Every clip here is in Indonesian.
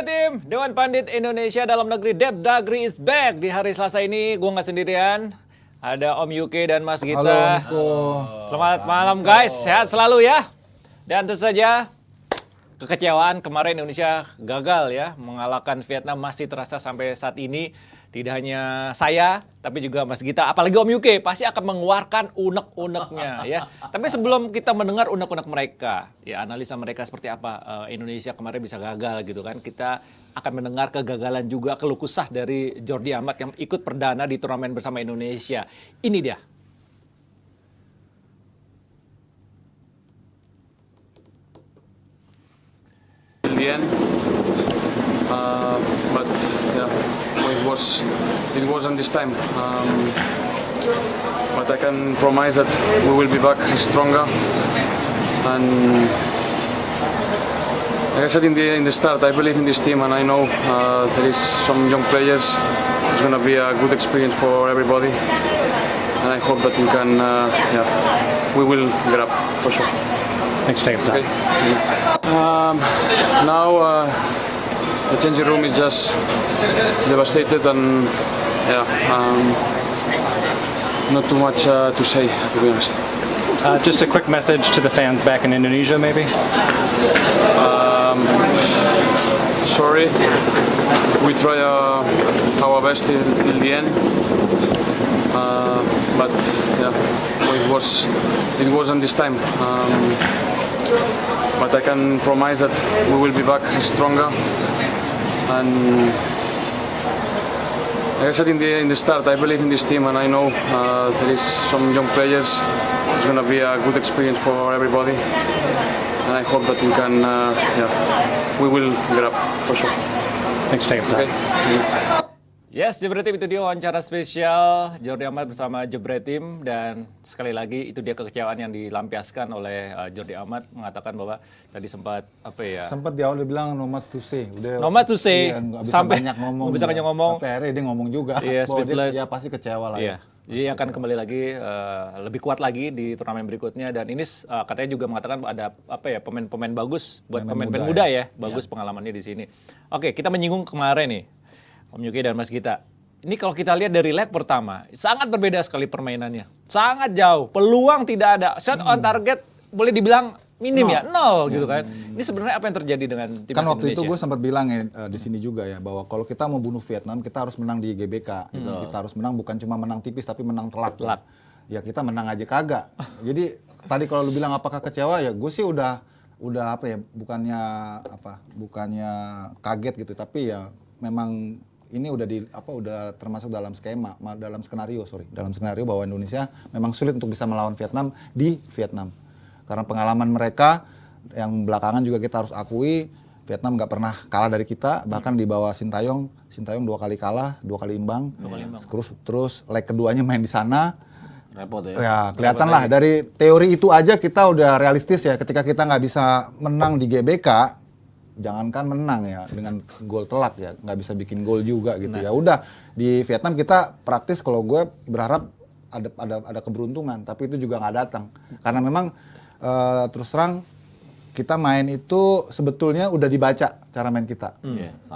Jebretim, Dewan Pandit Indonesia Dalam Negeri Depdagri is back. Di hari Selasa ini gue nggak sendirian, ada Om Yuke dan Mas Gita. Halo Niko. Selamat malam guys, sehat selalu ya. Dan tentu saja kekecewaan kemarin Indonesia gagal ya mengalahkan Vietnam masih terasa sampai saat ini. Tidak hanya saya, tapi juga Mas Gita, apalagi Om Yuke pasti akan mengeluarkan unek-uneknya ya. Tapi sebelum kita mendengar unek-unek mereka, ya analisa mereka seperti apa Indonesia kemarin bisa gagal gitu kan. Kita akan mendengar kegagalan juga keluh kesah dari Jordi Amat yang ikut perdana di turnamen bersama Indonesia. Ini dia. In the end, but yeah, it wasn't this time. But I can promise that we will be back stronger. And like I said in the start, I believe in this team, and I know there is some young players. It's going to be a good experience for everybody, and I hope that we can, we will get up for sure. Thanks for taking the time. Okay. Now the changing room is just devastated, and not too much to say, to be honest. Just a quick message to the fans back in Indonesia, maybe? Sorry, we try our best till the end, but yeah, it wasn't this time. But I can promise that we will be back stronger. And like I said in the start, I believe in this team, and I know there is some young players. It's going to be a good experience for everybody, and I hope that we can, we will get up for sure. Thanks for taking the time. Okay. Yes, Jebretim, itu dia wawancara spesial Jordi Amat bersama Jebretim. Dan sekali lagi itu dia kekecewaan yang dilampiaskan oleh Jordi Amat, mengatakan bahwa tadi sempat Sempat di awal dia bilang no much to say. No much to say. Iya, nggak bisa Sampai banyak ngomong. nggak bisa banyak ngomong. Tapi akhirnya dia ngomong juga. Iya, bahwa speechless. dia pasti kecewa lah. Iya. Ya. Jadi akan kembali lagi lebih kuat lagi di turnamen berikutnya, dan ini katanya juga mengatakan ada pemain-pemain bagus buat pemain-pemain muda ya. Bagus pengalamannya di sini. Oke, kita menyinggung kemarin nih Om Yuki dan Mas Gita. Ini kalau kita lihat dari leg pertama, sangat berbeda sekali permainannya. Sangat jauh, peluang tidak ada. Shot on target boleh dibilang minim ya, nol gitu kan. Ini sebenarnya apa yang terjadi dengan timnas Kan waktu Indonesia? itu gue sempat bilang ya di sini juga ya, bahwa kalau kita mau bunuh Vietnam, kita harus menang di GBK. Kita harus menang, bukan cuma menang tipis, tapi menang telak. Ya kita menang aja kagak. Jadi tadi kalau lu bilang apakah kecewa, ya gue sih udah bukannya kaget gitu, tapi ya memang ini udah termasuk dalam skenario bahwa Indonesia memang sulit untuk bisa melawan Vietnam di Vietnam. Karena pengalaman mereka yang belakangan juga kita harus akui, Vietnam nggak pernah kalah dari kita, bahkan di bawah Sintayong 2 kali kalah, 2 kali imbang. Terus leg keduanya main di sana. Repot ya. Ya kelihatan lah dari teori itu aja kita udah realistis ya, ketika kita nggak bisa menang di GBK, jangankan menang ya, dengan gol telat ya, nggak bisa bikin gol juga gitu. Ya udah, di Vietnam kita praktis, kalau gue berharap ada keberuntungan, tapi itu juga nggak datang. Karena memang terus terang kita main itu sebetulnya udah dibaca cara main kita.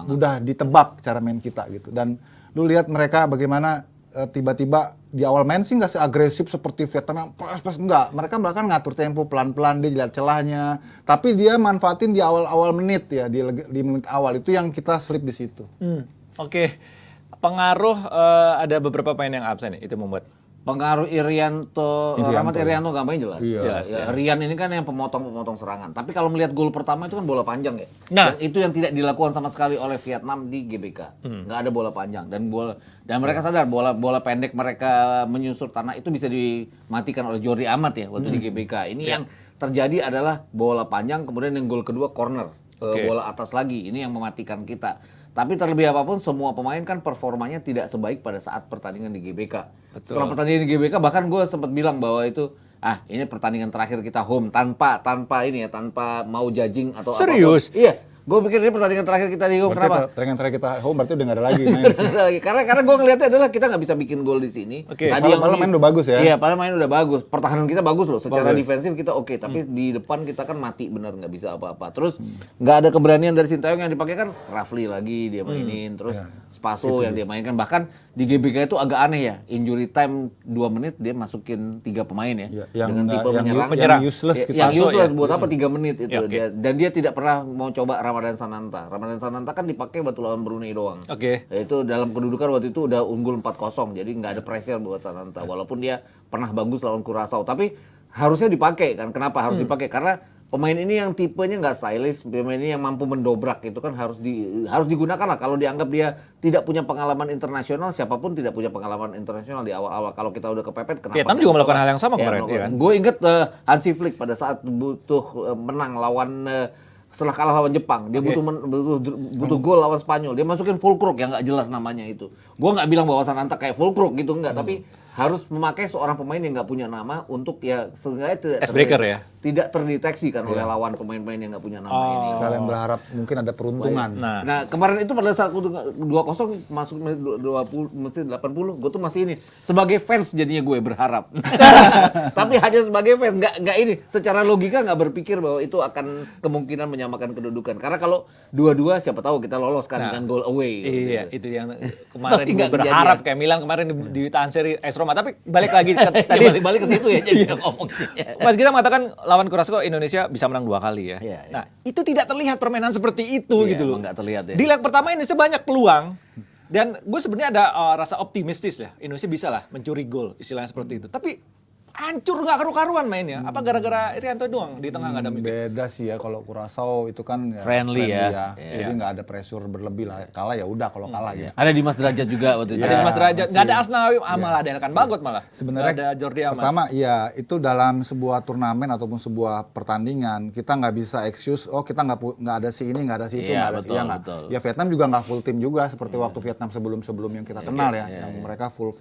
Udah ditebak cara main kita gitu. Dan lu lihat mereka bagaimana tiba-tiba di awal main sih nggak seagresif seperti Vietnam yang pas enggak. Mereka bahkan ngatur tempo pelan-pelan, dia lihat celahnya. Tapi dia manfaatin di awal-awal menit ya, di menit awal itu yang kita slip di situ. Oke. Pengaruh ada beberapa pemain yang absen ya, itu membuat Pengaruh Rahmat Irianto gampangnya jelas. Jelas, ya. Rian ini kan yang pemotong serangan. Tapi kalau melihat gol pertama itu kan bola panjang ya. Nah, dan itu yang tidak dilakukan sama sekali oleh Vietnam di GBK. Nggak ada bola panjang dan mereka sadar bola pendek mereka menyusur tanah itu bisa dimatikan oleh Jordi Amat ya waktu di GBK. Ini yang terjadi adalah bola panjang, kemudian yang gol kedua corner. Bola atas lagi. Ini yang mematikan kita. Tapi terlebih apapun, semua pemain kan performanya tidak sebaik pada saat pertandingan di GBK. Setelah pertandingan di GBK, bahkan gue sempat bilang bahwa itu, ini pertandingan terakhir kita home tanpa mau judging atau serius? apapun. Iya, Gue pikir ini pertandingan terakhir kita di home. Berarti Kenapa? pertandingan terakhir kita home berarti udah nggak ada lagi main. Karena gue ngeliatnya adalah kita nggak bisa bikin gol di sini. Oke. Padahal main udah bagus ya. Iya, padahal main udah bagus. Pertahanan kita bagus loh. Secara Bagus. defensif kita oke, tapi di depan kita kan mati benar, nggak bisa apa-apa. Terus nggak ada keberanian dari Sintayong yang dipakai kan Rafli lagi dia mainin, terus Spaso yang dia mainkan. Bahkan di GBK itu agak aneh ya. Injury time 2 menit dia masukin 3 pemain ya. Iya, yang dengan tipe nggak- menyerang. yang useless gitu. Yang Spaso useless ya. buat apa 3 menit itu. Ya, oke. Dan dia tidak pernah mau coba Ramadan Sananta. Ramadan Sananta kan dipakai waktu lawan Brunei doang. Oke. Itu dalam kedudukan waktu itu udah unggul 4-0, jadi nggak ada pressure buat Sananta. Walaupun dia pernah bagus lawan Curaçao, tapi harusnya dipakai kan? Kenapa harus dipakai? Karena pemain ini yang tipenya nggak stylish, pemain ini yang mampu mendobrak itu kan harus digunakan lah. Kalau dianggap dia tidak punya pengalaman internasional, siapapun tidak punya pengalaman internasional di awal-awal. Kalau kita udah kepepet, kenapa? Vietnam nggak juga melakukan coba? hal yang sama kemarin, melakukan. iya kan? Gue inget Hansi Flick pada saat butuh menang lawan setelah kalah lawan Jepang, dia butuh gol lawan Spanyol, dia masukin Fulkrug yang nggak jelas namanya itu. Gue nggak bilang bahwa Sananta kayak Fulkrug gitu nggak, tapi harus memakai seorang pemain yang nggak punya nama untuk ya seenggaknya Icebreaker ya? tidak terdeteksi kan oleh lawan pemain-pemain yang nggak punya nama ini. Sekalian berharap mungkin ada peruntungan. Nah, kemarin itu pada saat 2-0 masuk menit 20 menit 80, gue tuh masih ini sebagai fans jadinya gue berharap. Tapi hanya sebagai fans, nggak ini secara logika nggak berpikir bahwa itu akan kemungkinan menyamakan kedudukan. Karena kalau 2-2 siapa tahu kita lolos kan dengan goal away. Iya, gitu. itu yang kemarin Tapi gue nggak berharap kejadian. kayak Milan kemarin ditahan seri AS Roma. Tapi balik lagi ke tadi, balik ke situ ya jadi ngomongnya. Mas Gita mengatakan lawan Curaçao Indonesia bisa menang 2 kali ya. Iya, iya. Nah, itu tidak terlihat permainan seperti itu Iya, gitu loh. emang nggak terlihat ya. Di leg pertama Indonesia banyak peluang. Dan gue sebenarnya ada rasa optimistis ya. Indonesia bisa lah mencuri gol, istilahnya seperti itu. Tapi hancur nggak karu-karuan mainnya. Apa gara-gara Irianto doang di tengah nggak ada mimpi? Beda sih ya kalau Curaçao itu kan ya Friendly ya. Iya. Jadi nggak ada pressure berlebih lah. Kalah ya udah kalau kalah gitu. Ada Dimas Derajat juga waktu itu. Ada Ya, Dimas Derajat, nggak ada masih. Asnawi, malah ada Elkan Bagot malah. Sebenarnya Nggak ada Jordi Amat. pertama ya itu dalam sebuah turnamen ataupun sebuah pertandingan kita nggak bisa excuse kita nggak ada si ini nggak ada si itu Iya, nggak ada si betul, nggak. betul. Ya Vietnam juga nggak full tim juga seperti waktu Vietnam sebelum yang kita kenal ya yang mereka full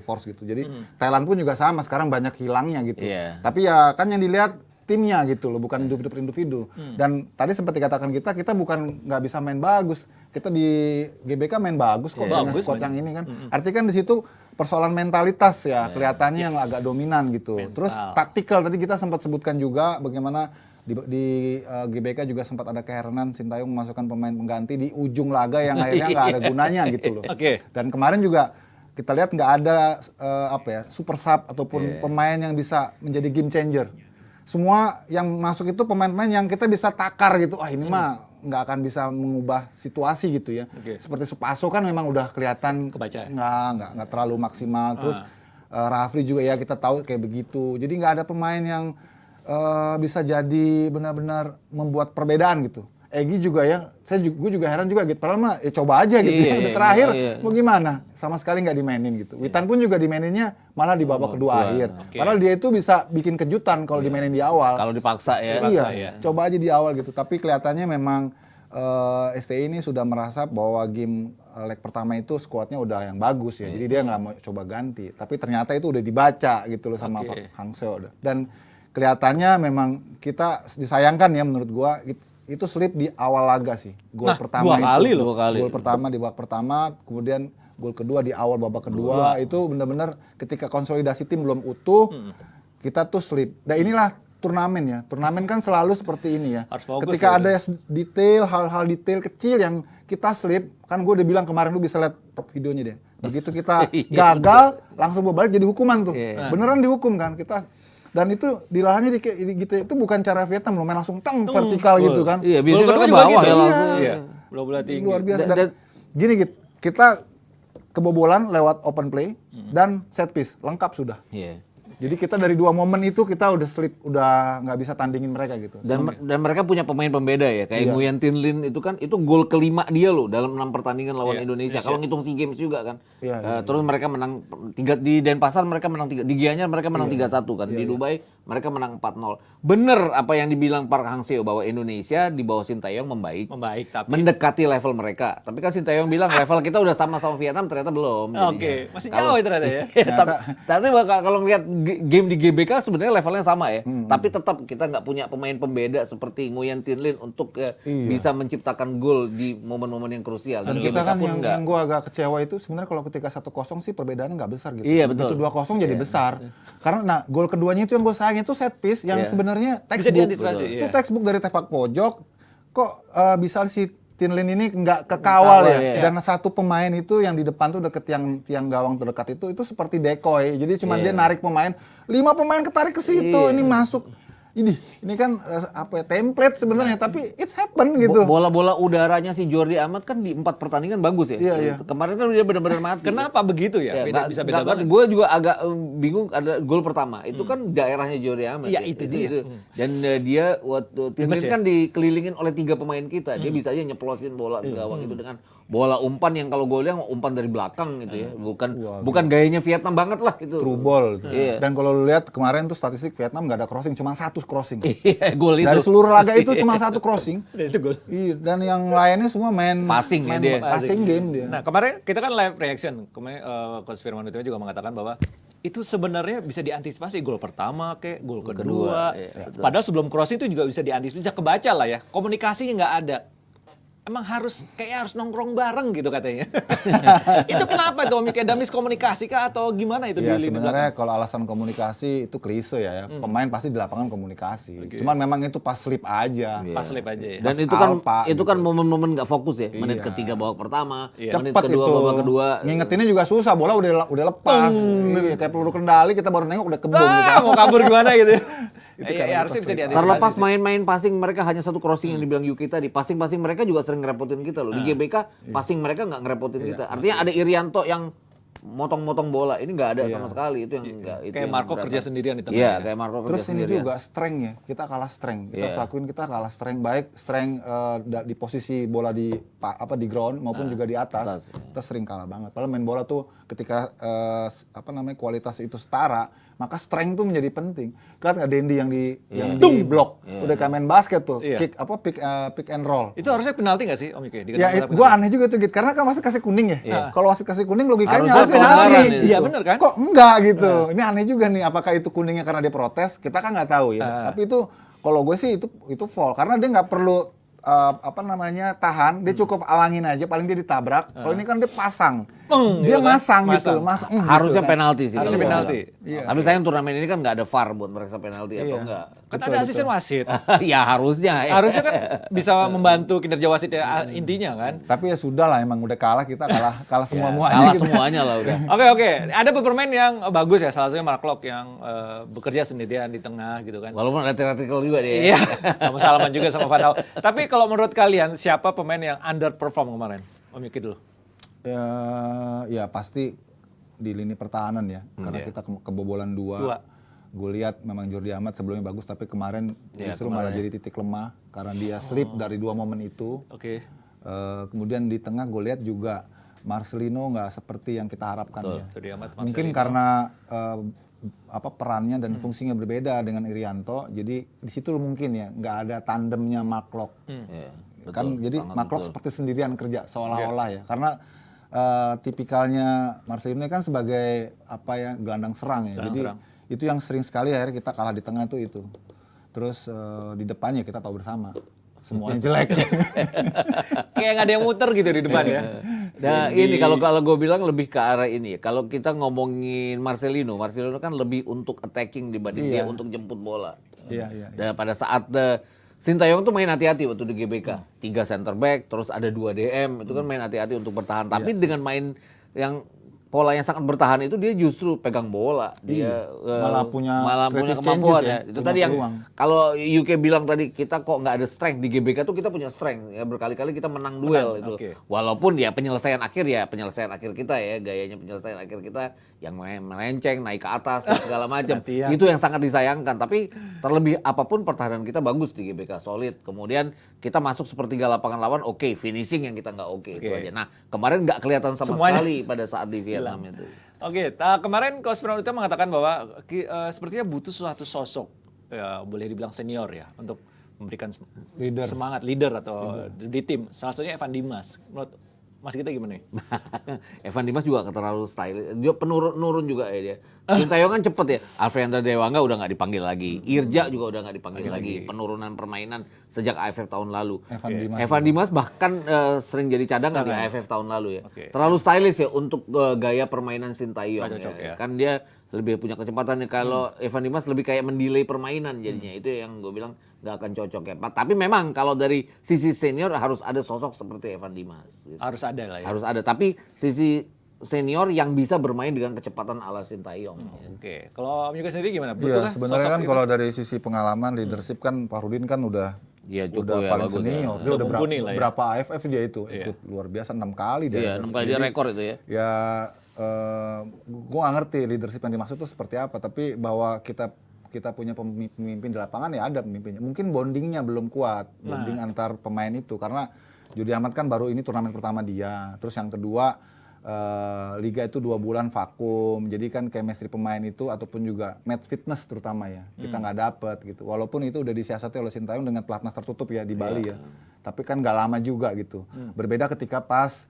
force gitu. Jadi Thailand pun juga sama sekarang banyak hilangnya gitu. Iya. Tapi ya kan yang dilihat timnya gitu loh, bukan individu. Dan tadi sempat dikatakan kita bukan nggak bisa main bagus. Kita di GBK main bagus kok dengan Bagus squad mainnya. yang ini kan. Artinya kan di situ persoalan mentalitas ya, kelihatannya yang agak dominan gitu. Terus taktikal tadi kita sempat sebutkan juga bagaimana di GBK juga sempat ada keheranan Sintayong memasukkan pemain pengganti di ujung laga yang akhirnya nggak ada gunanya gitu loh. Oke. Dan kemarin juga kita lihat nggak ada super sub ataupun pemain yang bisa menjadi game changer. Semua yang masuk itu pemain-pemain yang kita bisa takar gitu. Ini mah nggak akan bisa mengubah situasi gitu ya. Oke. Seperti Spaso kan memang udah kelihatan Kebaca ya? nggak terlalu maksimal. Terus Rafli juga ya kita tahu kayak begitu. Jadi nggak ada pemain yang bisa jadi benar-benar membuat perbedaan gitu. Egy juga ya, gue juga heran juga gitu. Padahal mah ya coba aja gitu Iya, ya. Udah terakhir iya. mau gimana? Sama sekali nggak dimainin gitu. Witan pun juga dimaininnya malah di babak kedua akhir. Oke. Padahal dia itu bisa bikin kejutan kalau dimainin di awal. Kalau dipaksa ya. Iya, ya. coba aja di awal gitu. Tapi kelihatannya memang STI ini sudah merasa bahwa game leg pertama itu skuadnya udah yang bagus ya. Jadi dia nggak mau coba ganti. Tapi ternyata itu udah dibaca gitu loh sama Oke. Pak Hang Seo. Dan kelihatannya memang kita disayangkan ya menurut gua itu slip di awal laga sih. Gol Nah, pertama 2 kali itu. loh. 2 kali. Gol pertama di babak pertama, kemudian gol kedua di awal babak kedua. Itu benar-benar ketika konsolidasi tim belum utuh, kita tuh slip. Dan inilah turnamen ya. Turnamen kan selalu seperti ini ya. Harus fokus Ketika ya, ada detail, hal-hal detail kecil yang kita slip, kan gue udah bilang kemarin lu bisa lihat videonya deh. Begitu kita gagal, langsung bawa balik jadi hukuman tuh. Beneran dihukum kan kita. Dan itu di lahannya gitu itu bukan cara Vietnam loh, main langsung vertikal Betul. gitu kan. Iya, Gol biasanya kedua mereka juga bawah gitu. ya langsung. Iya. Bola-bola tinggi. Luar biasa. Dan- Dan gini gitu, kita kebobolan lewat open play dan set piece, lengkap sudah. Iya. Jadi kita dari 2 momen itu kita udah slip, udah nggak bisa tandingin mereka gitu. Dan mereka punya pemain pembeda ya, kayak Nguyen Tin Lin itu kan itu gol kelima dia loh dalam 6 pertandingan lawan Indonesia. Kalau ngitung SEA Games juga kan. Iya, Terus mereka menang 3 di Denpasar, mereka menang 3 di Gianyar mereka menang 3-1 kan. Di Dubai mereka menang 4-0. Bener apa yang dibilang Park Hang-seo bahwa Indonesia di bawah Sintayong membaik. Tapi Mendekati level mereka. Tapi kan Sintayong bilang level kita udah sama-sama Vietnam, ternyata belum. Oke, masih jauh ya ternyata ya. Tapi kalau ngeliat game di GBK sebenarnya levelnya sama ya. Tapi tetap kita nggak punya pemain pembeda seperti Nguyen Tin Lin untuk bisa menciptakan gol di momen-momen yang krusial. Dan Di kita GBK kan pun yang gue agak kecewa itu sebenarnya kalau ketika 1-0 sih perbedaannya nggak besar gitu. Iya, betul. Begitu 2-0 jadi besar. Karena gol keduanya itu yang gue sayang itu set piece yang sebenarnya Bisa textbook. diantisipasi, Itu iya. textbook dari tepak pojok. Kok bisa si Tin Lin ini nggak kekawal ya? Iya. Dan satu pemain itu yang di depan tuh deket tiang gawang terdekat itu seperti decoy. Jadi cuma dia narik pemain, 5 pemain ketarik ke situ. Ini masuk. Ini kan template sebenarnya, tapi it's happen gitu. Bola-bola udaranya si Jordi Amat kan di 4 pertandingan bagus ya. Iya. Kemarin kan dia benar-benar mati. Kenapa begitu ya? Bisa beda banget. Gue juga agak bingung ada gol pertama. Itu kan daerahnya Jordi Amat. Iya, ya. itu dia. Dan dia waktu Tim Gemes ya? kan dikelilingin oleh 3 pemain kita. Dia bisa aja nyeplosin bola ke gawang itu dengan bola umpan yang kalau gue lihat umpan dari belakang gitu ya. Bukan gayanya Vietnam banget lah itu. True ball. Iya. Dan kalau lu lihat kemarin tuh statistik Vietnam nggak ada crossing, cuma 1 crossing. Iya, gol itu. Dari seluruh laga itu cuma 1 crossing. Itu gol. Iya, dan yang lainnya semua main Passing ya dia. passing game dia. Nah, kemarin kita kan live reaction. Kemarin Coach Firman Utima juga mengatakan bahwa itu sebenarnya bisa diantisipasi gol pertama gol kedua. Padahal sebelum crossing itu juga bisa diantisipasi, bisa kebaca lah ya. Komunikasinya nggak ada. Emang harus nongkrong bareng gitu katanya. Itu kenapa tuh Om? Kayak ada miskomunikasi kah atau gimana itu Ya di lini sebenarnya belakang? kalau alasan komunikasi itu klise ya. Pemain pasti di lapangan komunikasi. Cuman memang itu pas slip aja. Pas slip aja ya. Dan Pas itu kan alpa gitu. momen-momen nggak fokus ya. Menit Iya. ketiga babak pertama, menit Cepet kedua itu. babak kedua. Ngingetinnya juga susah. Bola udah lepas. Iya, kayak peluru kendali kita baru nengok udah kebom gitu. Mau kabur gimana gitu. Itu Iya, karena harusnya pas bisa slip. diantisipasi. Terlepas sih. main-main passing mereka hanya 1 crossing yang dibilang Yuki tadi. Passing-passing mereka juga sering ngerepotin kita loh. Di GBK passing mereka nggak ngerepotin kita. Artinya ada Irianto yang motong-motong bola. Ini nggak ada sama sekali. Itu yang enggak. Itu Kayak yang Marco berat. kerja sendirian di tengah. Iya, ya. kayak Marco kerja Terus ini sendirian. juga strength ya, kita kalah strength. Kita Iya. harus akuin kita kalah strength, baik strength di posisi bola di ground maupun juga di atas. Kita sering kalah banget. Padahal main bola tuh ketika kualitas itu setara, maka strength tuh menjadi penting. Lihat nggak Dendi yang di blok, udah kayak main basket tuh, Iya. pick and roll. Itu harusnya penalti nggak sih Om Yuki? Ya, gue aneh juga tuh gitu, karena kan wasit kasih kuning ya. Kalau wasit kasih kuning logikanya Harusnya harusnya pelanggaran penalti. itu. Iya, bener kan? Kok enggak gitu? Ini aneh juga nih. Apakah itu kuningnya karena dia protes? Kita kan nggak tahu ya. Tapi itu kalau gue sih itu foul karena dia nggak perlu tahan. Dia cukup alangin aja. Paling dia ditabrak. Kalau ini kan dia pasang. Dia gitu kan? masang gitu. Harusnya penalti sih. Harusnya kalau penalti. gua bilang. Tapi sayang turnamen ini kan nggak ada VAR buat mereka penalti atau Iya. enggak. Kan ada asisten wasit. Ya harusnya. ya. Harusnya kan bisa membantu kinerja wasit ya, intinya kan. Tapi ya sudah lah. Emang udah kalah kita kalah semua-muanya. Kalah gitu. semuanya lah udah. Oke. Ada beberapa pemain yang bagus ya. Salah satunya Mark Locke yang bekerja sendirian di tengah gitu kan. Walaupun ada theoretical juga dia. Iya, sama salaman juga sama Van Hal. Tapi kalau menurut kalian siapa pemain yang underperform kemarin? Om Yuki dulu. Ya pasti di lini pertahanan ya. Karena kita kebobolan 2. Gue lihat memang Jordi Amat sebelumnya bagus, tapi kemarin justru malah jadi titik lemah karena dia slip dari 2 momen itu. Oke. Kemudian di tengah gue lihat juga Marcelino nggak seperti yang kita harapkan ya. Jordi Amat, Mungkin Marcelino. karena perannya dan fungsinya berbeda dengan Irianto, jadi di situ mungkin ya nggak ada tandemnya Mark Locke. Iya, Kan jadi Mark Locke seperti sendirian kerja seolah-olah ya, karena tipikalnya Marcelino kan sebagai gelandang serang ya. Jadi itu yang sering sekali akhirnya kita kalah di tengah itu. Terus di depannya kita tahu bersama semuanya jelek. Kayak nggak ada yang muter gitu di depan ya. Nah ini kalau gue bilang lebih ke arah ini ya. Kalau kita ngomongin Marcelino kan lebih untuk attacking dibanding dia untuk jemput bola. Iya. Dan pada saat Sintayong tuh main hati-hati waktu di GBK. 3 center back, terus ada 2 DM, itu kan main hati-hati untuk bertahan. Tapi dengan main yang pola yang sangat bertahan itu dia justru pegang bola. Dia Malah punya kemampuan creative changes ya. ya, Itu punya tadi yang peluang. kalau UK bilang tadi kita kok nggak ada strength di GBK tuh kita punya strength ya, berkali-kali kita menang duel itu. oke. Walaupun ya penyelesaian akhir kita ya, gayanya penyelesaian akhir kita yang melenceng naik ke atas dan segala macam. Latihan. Itu yang sangat disayangkan, tapi terlebih apapun pertahanan kita bagus di GBK, solid. Kemudian kita masuk sepertiga lapangan lawan, oke, finishing yang kita nggak oke itu aja. Nah, kemarin nggak kelihatan sama Semuanya sekali pada saat di Vietnam itu. Oke, kemarin Coach Firman Utima mengatakan bahwa sepertinya butuh suatu sosok ya, boleh dibilang senior ya untuk memberikan Leader. semangat leader atau di tim. Salah satunya Evan Dimas. Menurut Mas kita gimana nih? Evan Dimas juga terlalu stylish. Dia penurun juga ya dia. Sintayong kan cepet ya. Alfreandra Dewangga udah nggak dipanggil lagi. Irja juga udah nggak dipanggil lagi. Penurunan permainan sejak AFF tahun lalu. Evan Dimas bahkan sering jadi cadangan di AFF tahun lalu ya. Oke. Terlalu stylish ya untuk gaya permainan Sintayong. Nggak cocok ya. Kan dia lebih punya kecepatan. Kalau Evan Dimas lebih kayak mendelay permainan jadinya. Itu yang gue bilang nggak akan cocok ya. Tapi memang kalau dari sisi senior harus ada sosok seperti Evan Dimas. Gitu. Harus ada lah ya. Harus ada, tapi sisi senior yang bisa bermain dengan kecepatan ala Sintayong. Oke, kalau Om Yuka sendiri gimana? Iya, Betulkah sebenarnya sosok kan itu? kalau dari sisi pengalaman leadership kan Pak Rudin kan udah Iya, cukup ya, paling bagus senior. ya. Dia udah mumpuni lah ya. berapa AFF dia itu ikut luar biasa 6 kali dia. Iya, 6 kali dia rekor itu ya. Ya gue nggak ngerti leadership yang dimaksud itu seperti apa, tapi bahwa kita punya pemimpin di lapangan ya ada pemimpinnya. Mungkin bondingnya belum kuat, bonding antar pemain itu karena Jordi Amat kan baru ini turnamen pertama dia. Terus yang kedua liga itu 2 bulan vakum, jadi kan chemistry pemain itu ataupun juga match fitness terutama ya kita nggak dapet gitu. Walaupun itu udah disiasati oleh Sintayong dengan pelatnas tertutup ya di Bali ya, tapi kan nggak lama juga gitu. Berbeda ketika pas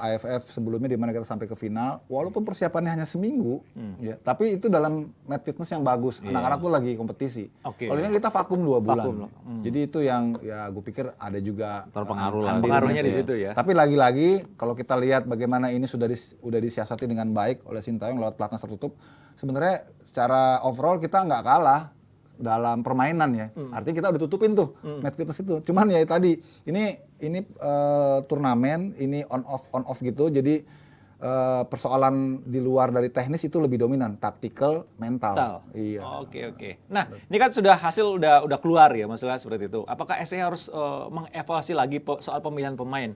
AFF sebelumnya di mana kita sampai ke final, walaupun persiapannya hanya seminggu, ya, tapi itu dalam match fitness yang bagus. Anak-anak tuh lagi kompetisi. Oke. Kalau ini kita vakum 2 bulan. Vakum. Jadi itu yang ya gue pikir ada juga Terpengaruh lah. andilnya Pengaruhnya sih. di situ ya. Tapi lagi-lagi kalau kita lihat bagaimana ini sudah disiasati dengan baik oleh Sintayong lewat pelatnas tertutup, sebenarnya secara overall kita nggak kalah dalam permainan ya. Artinya kita udah tutupin tuh match fitness itu. Cuman ya tadi ini turnamen, ini on off gitu. Jadi persoalan di luar dari teknis itu lebih dominan, tactical, mental. Iya. Oke. Nah, ini kan sudah hasil udah keluar ya masalah seperti itu. Apakah SC harus mengevaluasi lagi soal pemilihan pemain?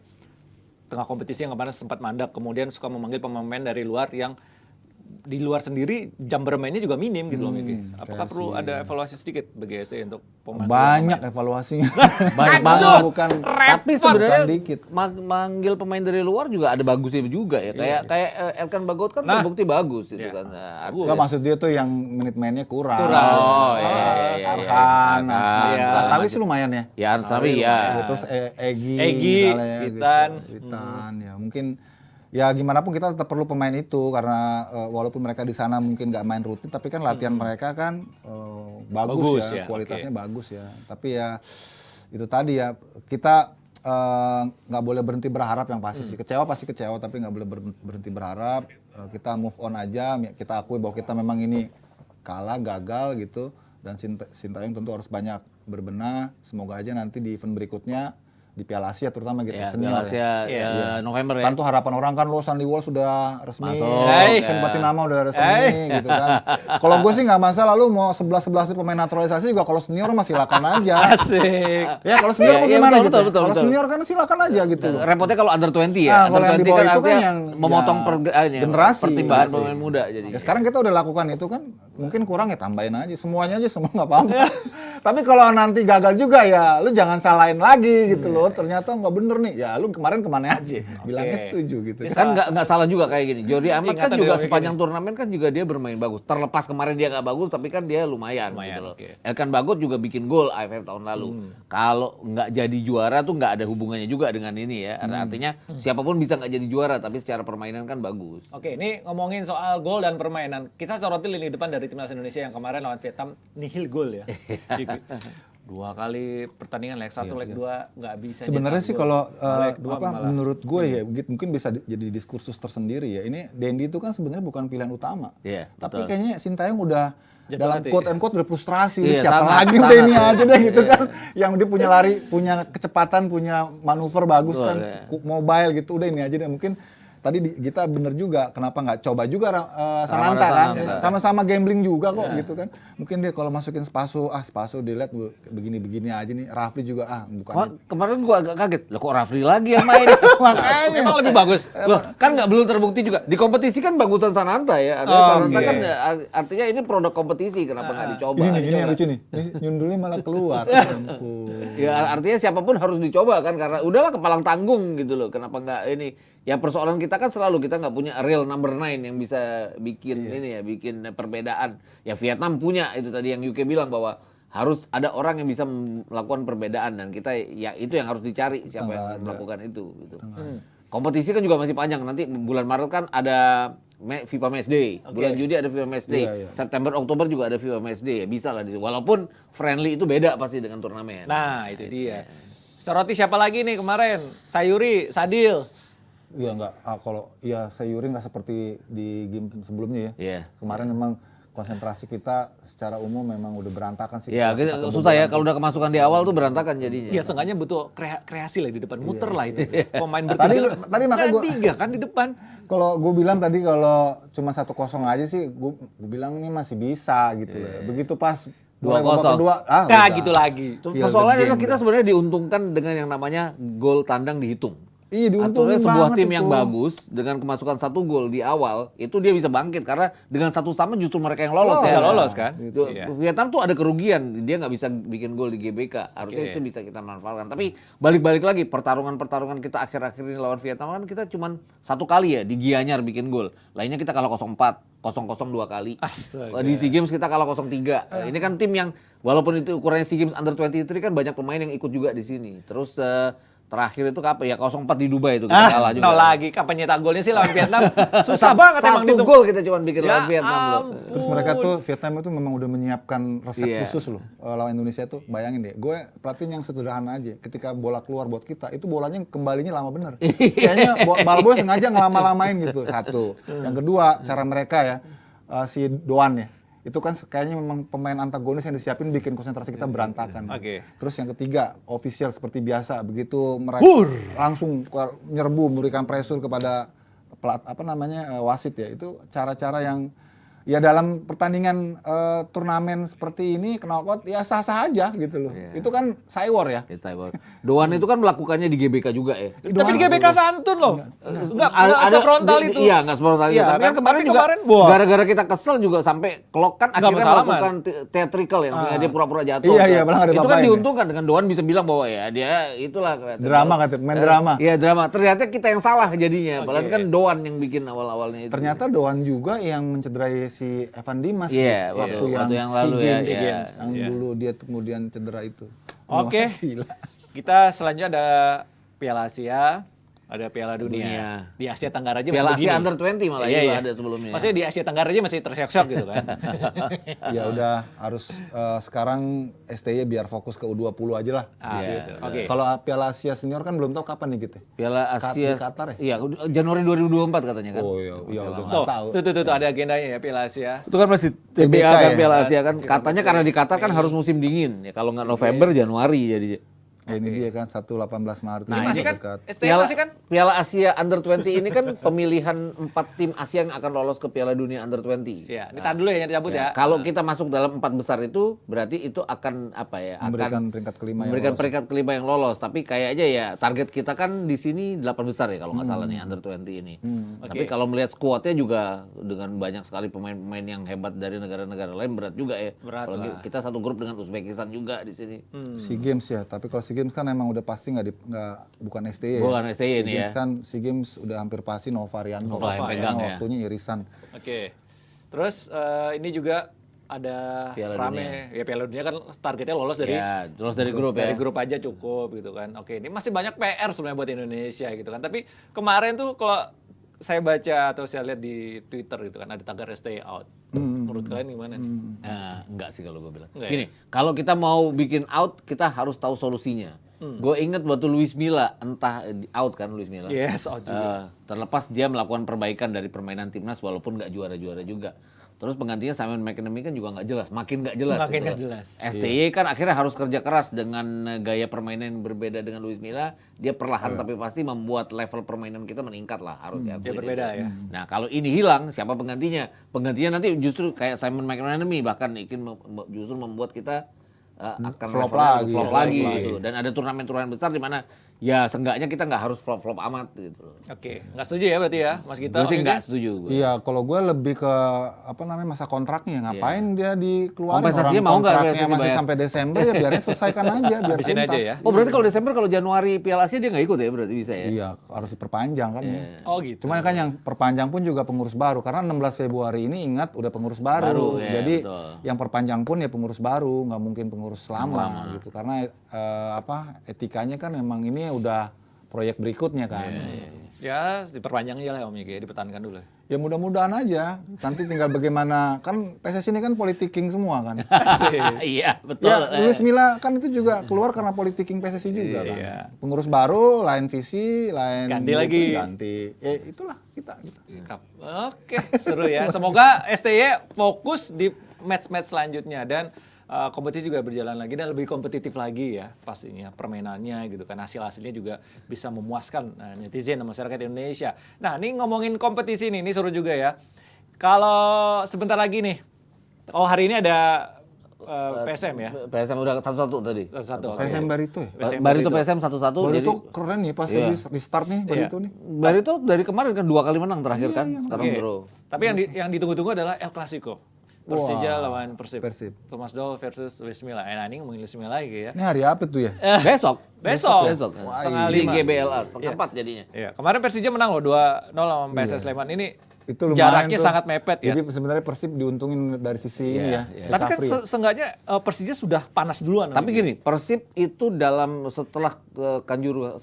Tengah kompetisi yang kemarin sempat mandek, kemudian suka memanggil pemain dari luar yang di luar sendiri jam bermainnya juga minim gitu loh Miki. Apakah perlu ada evaluasi sedikit bagi SC untuk pemain? Banyak evaluasinya. Banyak Bukan- banget. bukan Tapi sebenarnya bukan dikit. manggil pemain dari luar juga ada bagusnya juga ya. Kayak Elkan Bagot kan terbukti bagus itu kan. Nah, Enggak, maksud dia tuh yang menit mainnya kurang. Oh, iya. Arhan, Iya. Tapi sih lumayan ya. Ya Arsawi ya. Terus Egi misalnya, Witan. gitu. Witan ya mungkin ya gimana pun kita tetap perlu pemain itu karena walaupun mereka di sana mungkin nggak main rutin tapi kan latihan mereka kan bagus Bagus ya, ya, kualitasnya bagus ya. Tapi ya itu tadi ya kita nggak boleh berhenti berharap yang pasti sih. Kecewa pasti kecewa tapi nggak boleh berhenti berharap. Kita move on aja, kita akui bahwa kita memang ini kalah, gagal gitu. Dan Sintayong tentu harus banyak berbenah. Semoga aja nanti di event berikutnya di Piala Asia terutama gitu Ya, senior Piala Asia November ya. Kan tuh harapan orang kan lo Sandy Walsh sudah resmi, Hey. Sen Patinama udah resmi gitu kan. Kalau gue sih nggak masalah lu mau 11 pemain naturalisasi juga kalau senior mah silakan aja. Asik. Ya kalau senior Iya, kok iya, gimana betul, gitu. betul, Kalau betul. senior kan silakan aja gitu loh. Repotnya kalau under 20 ya. Nah, Under kalau yang di 20 bawah itu kan artinya yang memotong ya, generasi. pertimbangan Generasi. pemain muda jadi. Ya sekarang kita udah lakukan itu kan mungkin kurang ya tambahin aja semuanya aja semua nggak apa-apa. Tapi kalau nanti gagal juga ya lu jangan salahin lagi gitu loh. Ternyata nggak bener nih. Ya lu kemarin kemana aja? Bilangnya setuju gitu. Kan nggak salah juga kayak gini. Jordi Amat kan Ingatan juga dia sepanjang turnamen kan juga dia bermain bagus. Terlepas kemarin dia nggak bagus, tapi kan dia lumayan gitu loh. Oke. Elkan Bagot juga bikin gol AFF tahun lalu. Kalau nggak jadi juara tuh nggak ada hubungannya juga dengan ini ya. Artinya siapapun bisa nggak jadi juara, tapi secara permainan kan bagus. Oke, ini ngomongin soal gol dan permainan. Kita soroti lini depan dari timnas Indonesia yang kemarin lawan Vietnam nihil gol ya. Dua kali pertandingan leg 1, leg 2 nggak bisa. Sebenarnya nyetak sih gol. kalau Leg 2 malah. menurut gue ya mungkin bisa jadi diskursus tersendiri ya. Ini Dendi itu kan sebenarnya bukan pilihan utama. Iya, Tapi betul. kayaknya Sintayong udah Jatuh dalam hati. quote and quote udah frustrasi. Udah Iya, siapa sangat, lagi udah sangat. ini aja deh gitu kan. Yang dia punya lari, punya kecepatan, punya manuver bagus Betul, kan, ya. mobile gitu. Udah ini aja deh. Mungkin tadi kita bener juga kenapa nggak coba juga Sananta Ramada kan Sananta. sama-sama gambling juga kok gitu kan. Mungkin dia kalau masukin Spaso dilihat begini-begini aja nih. Rafli juga bukan Kemarin gua agak kaget, loh kok Rafli lagi yang main? makanya Emang lebih bagus. Loh, kan belum terbukti juga. Di kompetisi kan bagusan Sananta ya. Sananta kan artinya ini produk kompetisi, kenapa nggak dicoba? ini yang lucu nih. Ini nyundulnya malah keluar. Ampun. Ya artinya siapapun harus dicoba kan karena udahlah kepalang tanggung gitu loh. Kenapa nggak ini? Ya persoalan kita kan selalu kita nggak punya real number 9 yang bisa bikin ini ya, bikin perbedaan. Ya Vietnam punya itu tadi yang UK bilang bahwa harus ada orang yang bisa melakukan perbedaan dan kita ya itu yang harus dicari siapa yang melakukan itu gitu. Kompetisi kan juga masih panjang. Nanti bulan Maret kan ada FIFA Match Day. Bulan Juni ada FIFA Match Day. September Oktober juga ada FIFA Match Day. Ya bisa lah di situ. Walaupun friendly itu beda pasti dengan turnamen. Nah, itu dia. Soroti siapa lagi nih kemarin? Sayuri, Sadil. Iya nggak, kalau ya Sayuri nggak seperti di game sebelumnya ya. Iya. Kemarin memang konsentrasi kita secara umum memang udah berantakan sih. Ya, Kita susah ya kalau udah kemasukan di awal tuh berantakan jadinya. Ya seenggaknya butuh kreasi lah di depan, muter lah itu. Pemain Tadi bertiga. makanya gua- tiga kan di depan. Kalau gue bilang tadi kalau cuma 1-0 aja sih, gue bilang ini masih bisa gitu loh. Begitu pas mulai babak 2-0. kedua, Nah, udah. gitu lagi. Feel the Persoalannya game adalah kita udah. sebenarnya diuntungkan dengan yang namanya gol tandang dihitung. Iya Aturnya diuntungin sebuah banget tim itu. yang bagus dengan kemasukan 1 gol di awal itu dia bisa bangkit karena dengan 1-1 justru mereka yang lolos Bisa ya. lolos kan? Itu, Iya. Vietnam tuh ada kerugian, dia nggak bisa bikin gol di GBK. Harusnya Oke. itu bisa kita manfaatkan. Tapi balik-balik lagi pertarungan-pertarungan kita akhir-akhir ini lawan Vietnam kan kita cuman 1 kali ya di Gianyar bikin gol. Lainnya kita kalah 0-4, 0-0 2 kali. Astaga. Di SEA Games kita kalah 0-3. Ini kan tim yang walaupun itu ukurannya SEA Games Under 23 kan banyak pemain yang ikut juga di sini. Terus terakhir itu kapan ya 0-4 di Dubai itu kita kalah juga. Nol lagi. Kapan nyetak golnya sih lawan Vietnam? Susah banget emang Satu itu. gol kita cuma bikin Ya lawan Vietnam loh. ampun. Terus mereka tuh Vietnam itu memang udah menyiapkan resep Iya. khusus loh lawan Indonesia tuh. Bayangin deh, gue perhatiin yang sederhana aja. Ketika bola keluar buat kita, itu bolanya kembalinya lama bener. Kayaknya Balboa sengaja ngelama-lamain gitu. Satu. Yang kedua, cara mereka ya si Doan ya. Itu kan kayaknya memang pemain antagonis yang disiapin bikin konsentrasi kita berantakan. Oke. Terus yang ketiga, official seperti biasa. Begitu mereka langsung nyerbu memberikan pressure kepada wasit ya. Itu cara-cara yang ya dalam pertandingan turnamen seperti ini knockout ya sah-sah aja gitu loh. Itu kan cywar ya. Doan itu kan melakukannya di GBK juga ya. Tapi di GBK santun loh. Enggak sefrontal itu. Iya, nggak sefrontal itu. Iya, Tapi kan kan? kemarin Tapi juga kemarin, wah. gara-gara kita kesel juga sampai clock kan Nggak akhirnya bersalaman. melakukan theatrical yang sehingga dia pura-pura jatuh. Iya, malah ada itu kan bapain ya. diuntungkan dengan Doan bisa bilang bahwa ya dia itulah Drama katanya, main drama. Iya, drama. Ternyata kita yang salah jadinya. Padahal kan Doan yang bikin awal-awalnya itu. Ternyata Doan juga yang mencederai si Evan Dimas Iya, waktu betul. yang Waktu yang SEA lalu ya, Games, iya. yang dulu dia kemudian cedera itu. Oke. Wah, gila. Kita selanjutnya ada Piala Asia, ada Piala Dunia. Di Asia Tenggara aja Piala masih Asia begini. Under 20 malah Iya, juga iya. ada sebelumnya. Maksudnya di Asia Tenggara aja masih tersyok-syok gitu kan. Ya udah harus sekarang STY biar fokus ke U20 aja lah. Gitu. Oke. Kalau Piala Asia Senior kan belum tahu kapan nih gitu. Piala Asia Di Qatar ya? Iya, Januari 2024 katanya kan. Oh iya, udah Tuh, nggak tahu. tuh ada agendanya ya Piala Asia. Itu kan masih TBK TBA kan ya? Piala Asia kan. Katanya karena di Qatar kan harus musim dingin. Ya kalau nggak November Januari jadi. Ini dia kan 1-18 Maret. Ini masih kan dekat. STM masih kan Piala Asia Under 20 ini kan pemilihan 4 tim Asia yang akan lolos ke Piala Dunia Under 20. ya, ditahan dulu ya yang dicabut ya. Kalau kita masuk dalam 4 besar itu berarti itu akan apa ya? Memberikan Akan peringkat kelima yang memberikan lolos. peringkat kelima yang lolos. Tapi kayaknya ya target kita kan di sini 8 besar ya kalau nggak salah nih Under 20 ini. Tapi Oke. kalau melihat skuadnya juga dengan banyak sekali pemain-pemain yang hebat dari negara-negara lain berat juga ya. Berat Apalagi lah. kita satu grup dengan Uzbekistan juga di sini. SEA Games ya, tapi kalau SEA Games kan emang udah pasti bukan STY ya. Bukan STY SEA ini Games ya. kan SEA Games udah hampir pasti Nova Rianto. Nova yang pegang ya. Waktunya irisan. Oke. Terus ini juga ada Piala rame ya Piala Dunia kan targetnya lolos dari Ya, terus dari grup ya. dari grup aja cukup gitu kan. Oke, ini masih banyak PR sebenarnya buat Indonesia gitu kan. Tapi kemarin tuh kalau saya baca atau saya lihat di Twitter gitu kan ada tagar stay out. Menurut kalian gimana nih? Enggak sih kalau gue bilang. Enggak Gini, kalau kita mau bikin out, kita harus tahu solusinya. Gue inget waktu Luis Milla, entah out kan Luis Milla. Yes, out juga. Terlepas dia melakukan perbaikan dari permainan timnas walaupun nggak juara-juara juga. Terus penggantinya Simon McManamy kan juga nggak jelas, makin nggak jelas. Makin gitu. nggak jelas. STY kan akhirnya harus kerja keras dengan gaya permainan yang berbeda dengan Luis Milla. Dia perlahan tapi pasti membuat level permainan kita meningkat lah, harus diakui. Ya berbeda itu. ya. Nah kalau ini hilang, siapa penggantinya? Penggantinya nanti justru kayak Simon McManamy bahkan justru membuat kita akan Flop levelnya lagi, flop ya, lagi flop gitu. Dan ada turnamen-turnamen besar di mana ya seenggaknya kita nggak harus flop-flop amat gitu loh. Oke, nggak setuju ya berarti ya, Mas Gito? Gue sih Oke, nggak kan? setuju. Gue. Iya, kalau gue lebih ke masa kontraknya. Ngapain dia dikeluarin? Kompensasinya Orang mau nggak kontraknya kompensasi masih bayar? sampai Desember ya biarnya selesaikan aja, biar Habisin aja tuntas. ya. Oh berarti kalau Desember, kalau Januari Piala Asia dia nggak ikut ya berarti bisa ya? Iya, harus diperpanjang kan. Oh gitu. Cuma kan yang perpanjang pun juga pengurus baru karena 16 Februari ini ingat udah pengurus baru. Baru, ya, Jadi betul. yang perpanjang pun ya pengurus baru, nggak mungkin pengurus lama gitu. Karena etikanya kan memang ini udah proyek berikutnya kan. Ya, diperpanjang aja lah Om Yiki, dipertahankan dulu. Ya mudah-mudahan aja. Nanti tinggal bagaimana, kan PSSI ini kan politiking semua kan. Iya betul. Ya, Luis Milla kan itu juga keluar karena politiking PSSI juga kan. Iya. Pengurus baru, lain visi, lain Ganti gitu, lagi. ganti. Ya itulah kita. Oke, seru ya. Semoga STY fokus di match-match selanjutnya dan kompetisi juga berjalan lagi dan lebih kompetitif lagi ya pastinya permainannya gitu kan, hasil-hasilnya juga bisa memuaskan netizen dan masyarakat Indonesia. Nah ini ngomongin kompetisi ini seru juga ya. Kalau sebentar lagi nih, hari ini ada PSM ya. PSM udah 1-1 tadi. Satu. PSM Barito ya? Barito PSM 1-1. Barito Jadi keren nih pas Iya. di start nih Barito nih. Barito dari kemarin kan 2 kali menang terakhir kan. Sekarang Oke. draw. Tapi yang ditunggu-tunggu adalah El Clasico. Persija lawan Persib. Thomas Doll versus Luis Milla. Nah ini ngomongin Luis Milla lagi ya. Ini hari apa tuh ya? Besok. Besok. Setengah Di 5. GBLA, GBLA setengah 4 jadinya. Iya, kemarin Persija menang loh 2-0 lawan PSS Sleman. Ini Itu lumayan jaraknya tuh. sangat mepet ya. Jadi sebenarnya Persib diuntungin dari sisi ini ya. Tapi kan recovery ya. seenggaknya Persija sudah panas duluan. Tapi gini, Persib itu dalam setelah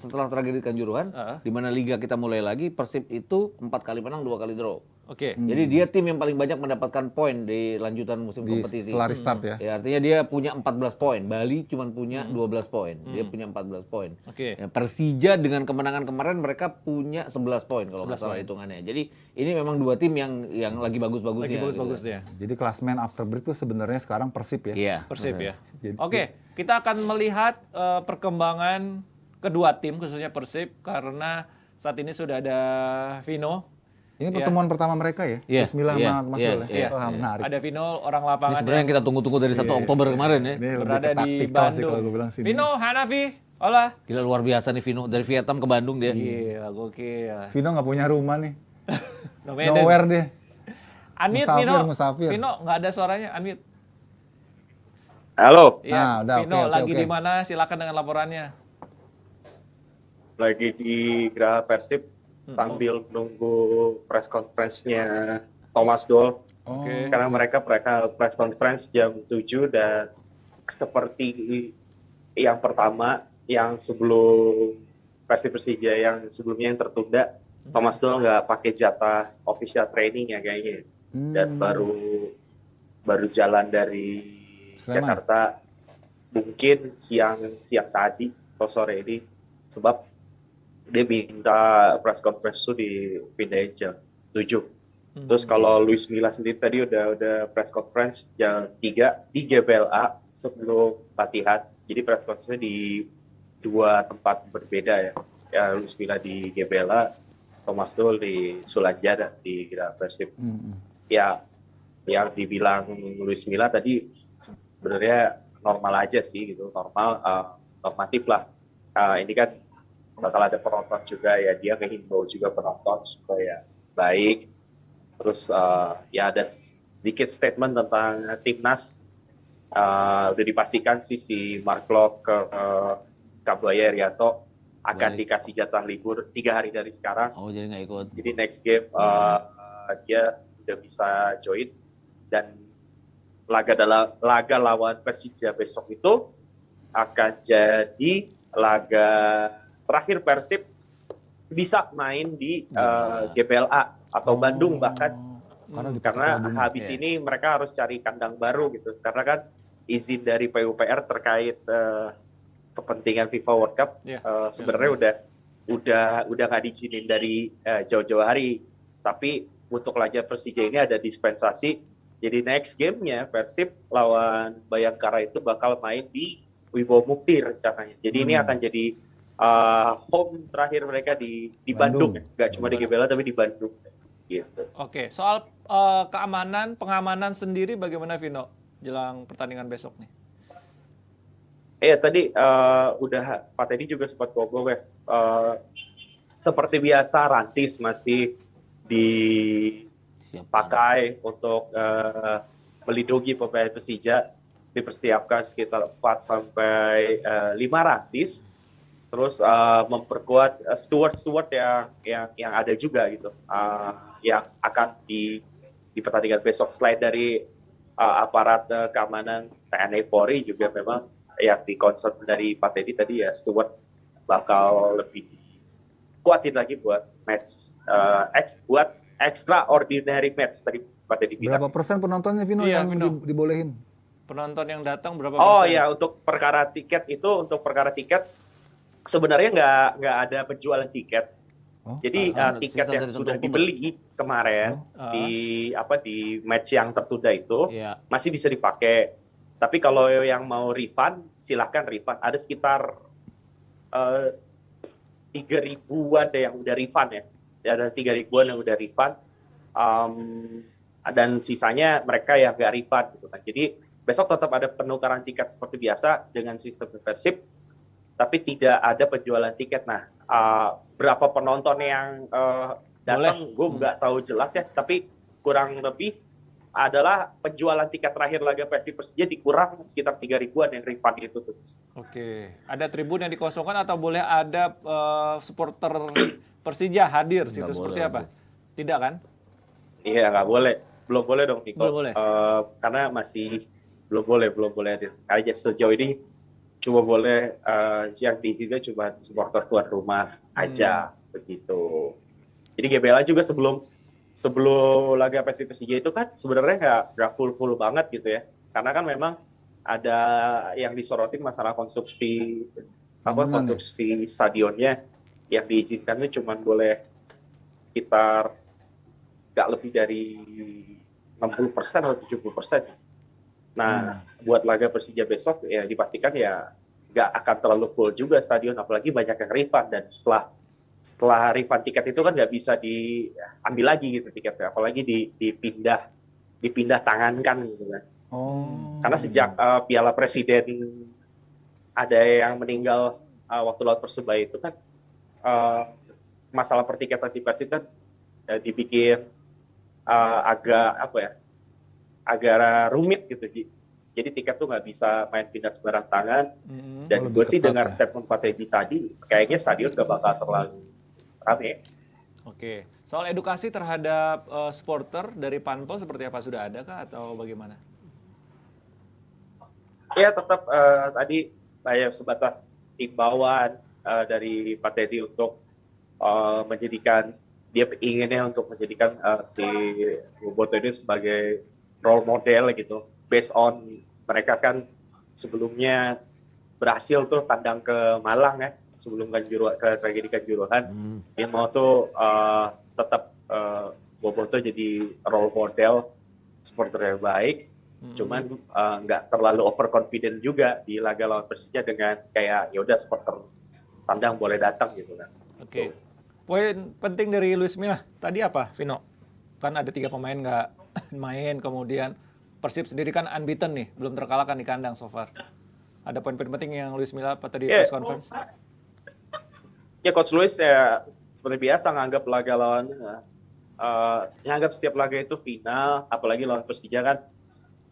setelah tragedi Kanjuruhan, di mana liga kita mulai lagi, Persib itu 4 kali menang, 2 kali draw. Oke. Jadi dia tim yang paling banyak mendapatkan poin di lanjutan musim Di kompetisi. setelah restart ya. Ya, artinya dia punya 14 poin. Bali cuma punya 12 poin. Dia punya 14 poin. Oke. Ya, Persija dengan kemenangan kemarin mereka punya 11 poin kalau nggak salah hitungannya. Jadi ini memang dua tim yang lagi bagus-bagusnya. Lagi bagus-bagus gitu. ya. Jadi klasmen after break itu sebenarnya sekarang Persib ya. Iya. Persib ya. Jadi- Oke, kita akan melihat perkembangan kedua tim khususnya Persib karena saat ini sudah ada Vino. Ini pertemuan pertama mereka ya? Iya, Bismillah iya, sama Mas iya, Dol ya? iya, Wah, menarik. Ada Vino orang Ini lapangan sebenarnya yang kita tunggu-tunggu dari 1 Oktober kemarin ya. Ini lebih berada ke di taktikal sih Bandung. kalau gue bilang sini. Vino, Hanafi, hola. Gila luar biasa nih Vino dari Vietnam ke Bandung dia. Gila, gokil. Vino nggak punya rumah nih. Nomaden. Nowhere deh. Unmute Musafir, Vino. musafir. Vino nggak ada suaranya, unmute. Halo, Iya, Nah, udah, Vino oke, lagi oke. di mana? Silakan dengan laporannya. lagi di Geraha Persib sambil nunggu press conference-nya Thomas Doll. Oke. Karena mereka press conference jam 7 dan seperti yang pertama yang sebelum Persija yang sebelumnya yang tertunda, Thomas Doll nggak pakai jatah official training ya kayaknya. Dan baru jalan dari Sleman. Jakarta mungkin siang tadi atau sore ini sebab dia minta press conference itu dipindahin jam 7. Terus kalau Luis Milla sendiri tadi udah press conference jam 3 di GBLA sebelum latihan. Jadi press conference di 2 tempat berbeda ya. Ya Luis Milla di GBLA, Thomas Doll di Sulanjana di Geraha Persib. Ya yang dibilang Luis Milla tadi sebenarnya normal aja sih gitu, normatif lah. Ini kan bakal ada penonton juga ya, dia ngehimbau juga penonton supaya baik. Terus ya ada sedikit statement tentang timnas. Udah dipastikan sih si Mark Klok ke Kabuaya Rianto akan dikasih jatah libur 3 hari dari sekarang. Oh jadi nggak ikut. Jadi next game dia udah bisa join dan laga lawan Persija besok itu akan jadi laga terakhir Persib bisa main di GBLA atau Bandung bahkan karena habis ini mereka harus cari kandang baru gitu karena kan izin dari PUPR terkait kepentingan FIFA World Cup sebenarnya udah nggak diizinin dari jauh-jauh hari, tapi untuk laga Persija ini ada dispensasi. Jadi next game-nya Persib lawan Bayangkara itu bakal main di Wibawa Mukti rencananya. Jadi ini akan jadi home terakhir mereka di Bandung. Nggak cuma di GBLA tapi di Bandung. Gitu. Oke, soal pengamanan sendiri bagaimana Vino jelang pertandingan besok nih? Tadi udah Pak Teddy juga sempat ngomong ya. Seperti biasa Rantis masih dipakai untuk melindungi pemain Persija, dipersiapkan sekitar 4 sampai 5 Rantis. Terus memperkuat steward yang ada juga gitu, yang akan di pertandingan besok. Selain dari aparat keamanan TNI Polri juga memang yang dikonsert dari Pak Teddy tadi ya, steward bakal lebih kuatin lagi buat match, buat extraordinary match tadi Pak Teddy bilang. Berapa persen penontonnya Vino Iya, yang Vino. dibolehin? Penonton yang datang berapa Oh persen? ya, untuk perkara tiket sebenarnya nggak ada penjualan tiket. Oh, Jadi tiket sisa yang dari sudah Oktober. dibeli kemarin di match yang tertunda itu Iya. masih bisa dipakai. Tapi kalau yang mau refund, silahkan refund. Ada sekitar 3.000-an yang udah refund ya. Ada 3.000-an yang udah refund. Dan sisanya mereka yang nggak refund gitu kan. Jadi besok tetap ada penukaran tiket seperti biasa dengan sistem Persib, tapi tidak ada penjualan tiket. Nah, berapa penonton yang datang, gue nggak tahu jelas ya. Tapi kurang lebih adalah penjualan tiket terakhir laga Persija dikurang sekitar 3.000-an yang refund itu. Oke, ada tribun yang dikosongkan atau boleh ada supporter Persija hadir situ seperti apa? Tidak kan? Iya, nggak boleh. Belum boleh dong, Niko. Belum boleh? Karena masih belum boleh hadir. Aja sejauh ini cuma boleh yang diizinkan cuma supporter tuan rumah aja begitu. Jadi GBLA juga sebelum laga Persija itu kan sebenarnya nggak full banget gitu ya. Karena kan memang ada yang disorotin masalah konstruksi konstruksi stadionnya, yang diizinkan itu cuma boleh sekitar nggak lebih dari 60% atau 70%. Nah, buat laga Persija besok ya dipastikan ya nggak akan terlalu full juga stadion, apalagi banyak yang refund, dan setelah refund tiket itu kan nggak bisa diambil lagi gitu tiketnya, apalagi dipindah tangankan gitu kan. Karena sejak Piala Presiden ada yang meninggal waktu lawan Persebaya itu kan, masalah pertiketan di Persib kan dibikin agak rumit gitu. Jadi tiket tuh nggak bisa main pindah sembarang tangan. Dan gue sih dengar statement Pak Teddy tadi, kayaknya stadion nggak bakal terlalu rame. Oke, soal edukasi terhadap supporter dari Panpel seperti apa, sudah ada kah atau bagaimana? Ya tetap tadi saya sebatas imbauan dari Pak Teddy untuk menjadikan, dia inginnya untuk menjadikan si Boboto ini sebagai role model gitu, based on mereka kan sebelumnya berhasil tuh tandang ke Malang ya, sebelum ke tragedi Kanjuruhan. Dia mau tuh tetap Boboto jadi role model supporter yang baik, cuman nggak terlalu overconfident juga di laga lawan Persija dengan kayak ya udah supporter tandang boleh datang gitu kan. Oke. Poin penting dari Luis Milla tadi apa, Vino? Kan ada 3 pemain nggak main, kemudian Persib sendiri kan unbeaten nih, belum terkalahkan di kandang so far. Ada poin-poin penting yang Luis Milla apa tadi press conference? Ya Coach Luis ya seperti biasa nganggap laga lawan nganggap setiap laga itu final, apalagi lawan Persija kan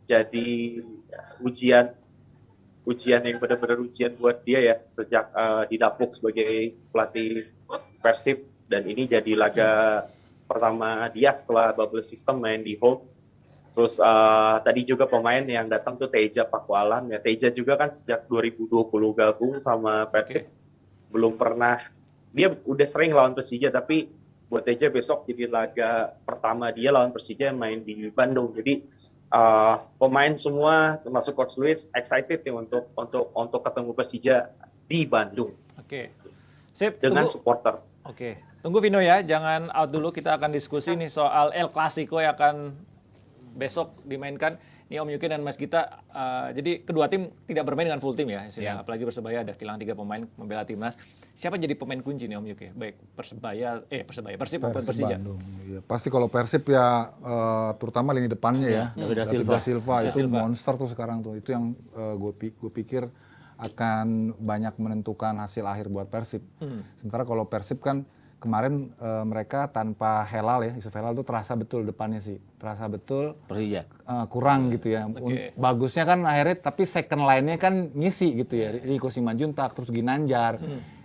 jadi ujian yang benar-benar ujian buat dia ya, sejak didapuk sebagai pelatih Persib, dan ini jadi laga pertama dia setelah bubble system main di home. Terus tadi juga pemain yang datang tuh Teja Pakualam ya. Teja juga kan sejak 2020 gabung sama Persib. Belum pernah, dia udah sering lawan Persija, tapi buat Teja besok jadi laga pertama dia lawan Persija main di Bandung. Jadi pemain semua termasuk Coach Luis excited nih untuk ketemu Persija di Bandung. Oke. Sip, dengan tunggu. supporter. Oke, tunggu Vino ya, jangan out dulu, kita akan diskusi nih soal El Clasico yang akan besok dimainkan. Ini Om Yuki dan Mas Gita, jadi kedua tim tidak bermain dengan full tim ya, apalagi Persebaya ada kehilangan 3 pemain membela timnas. Siapa jadi pemain kunci nih Om Yuki? Baik Persib maupun Persija. Bandung. Ya, pasti kalau Persib ya terutama lini depannya ya. David da Silva itu monster tuh sekarang tuh. Itu yang gue pikir akan banyak menentukan hasil akhir buat Persib. Sementara kalau Persib kan kemarin mereka tanpa Helal ya, Yusuf Helal tuh terasa betul depannya sih. Terasa betul Persija. kurang gitu ya. Bagusnya kan akhirnya tapi second line-nya kan ngisi gitu ya. Rico Simanjuntak terus Ginanjar.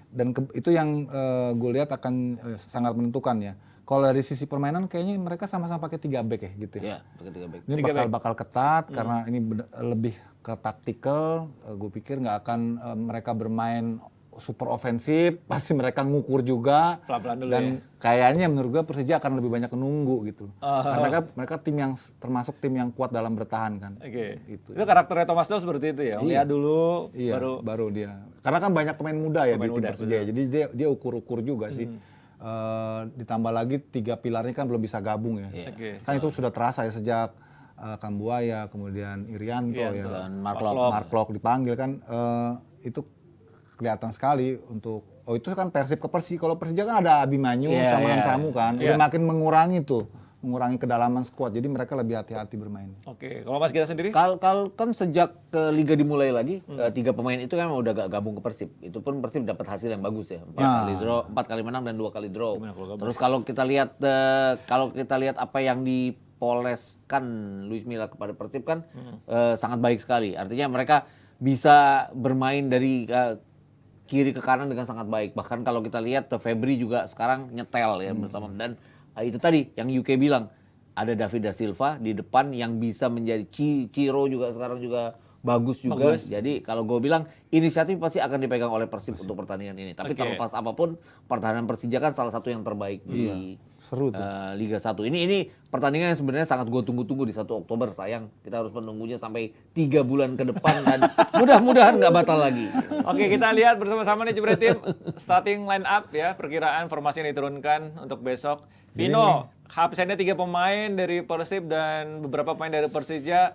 Dan itu yang gue lihat akan sangat menentukan ya. Kalau dari sisi permainan kayaknya mereka sama-sama pakai 3 back ya gitu ya. Iya, pakai 3 back. Ini bakal ketat karena ini lebih ke taktikal. Gue pikir nggak akan mereka bermain super ofensif, pasti mereka ngukur juga. Pelan-pelan dulu dan ya. kayaknya menurut gue Persija akan lebih banyak nunggu gitu. Karena mereka tim yang termasuk tim yang kuat dalam bertahan kan. Oke. Gitu. Itu karakternya Thomas Doll seperti itu ya. Lihat dulu Iya, baru baru dia. Karena kan banyak pemain muda ya di tim muda, Persija. Jadi dia ukur-ukur juga sih. Ditambah lagi 3 pilarnya kan belum bisa gabung ya. Oke. Kan itu sudah terasa ya sejak Kambuaya, kemudian Irianto ya. Dan Mark Locke dipanggil kan itu kelihatan sekali untuk itu kan Persib ke Persija. Kalau Persija kan ada Abimanyu sama Hansamu kan. Udah makin mengurangi kedalaman skuad. Jadi mereka lebih hati-hati bermain. Oke, kalau Mas Gita sendiri? Kan sejak liga dimulai lagi, 3 pemain itu kan udah gak gabung ke Persib. Itu pun Persib dapat hasil yang bagus ya. 4 kali menang dan 2 kali draw. Terus kalau kita lihat apa yang dipoleskan Luis Milla kepada Persib kan sangat baik sekali. Artinya mereka bisa bermain dari kiri ke kanan dengan sangat baik. Bahkan kalau kita lihat Febri juga sekarang nyetel ya bersama, dan itu tadi yang UK bilang ada David da Silva di depan yang bisa menjadi Ciro juga sekarang juga bagus juga. Jadi kalau gue bilang inisiatif pasti akan dipegang oleh Persib untuk pertandingan ini. Tapi terlepas apapun pertahanan Persija kan salah satu yang terbaik di Seru tuh. Liga 1. Ini pertandingan yang sebenarnya sangat gue tunggu-tunggu di 1 Oktober. Sayang kita harus menunggunya sampai 3 bulan ke depan dan mudah-mudahan nggak batal lagi. Oke, kita lihat bersama-sama nih Jebret Tim starting line up ya, perkiraan formasi yang diturunkan untuk besok. Vino, absennya 3 pemain dari Persib dan beberapa pemain dari Persija.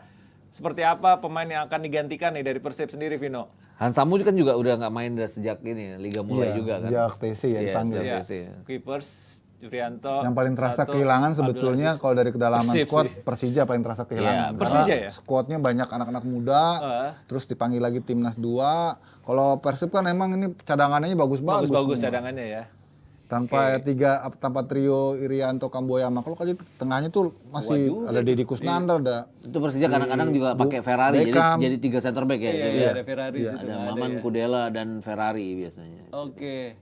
Seperti apa pemain yang akan digantikan nih dari Persib sendiri, Vino? Hansamu kan juga udah nggak main dari sejak ini liga mulai juga kan. Sejak TC ya dipanggil. Iya. Keepers Jurianto. Yang paling terasa 1, kehilangan sebetulnya Abdul Aziz. kalau dari kedalaman Persib squad sih. Persija paling terasa kehilangan. Karena Persija ya? squadnya banyak anak-anak muda, terus dipanggil lagi timnas 2. Kalau Persib kan emang ini cadangannya bagus-bagus. Bagus-bagus semua. cadangannya ya. Tanpa trio Irianto Kamboyama. Kalau kali tengahnya tuh masih ada Deddy Kusnandar, ada Itu Persija kadang-kadang juga pakai Ferrari jadi 3 center back ya. Jadi Iya, ada Ferrari situ. ada Maman, Kudela dan Ferrari biasanya. Oke.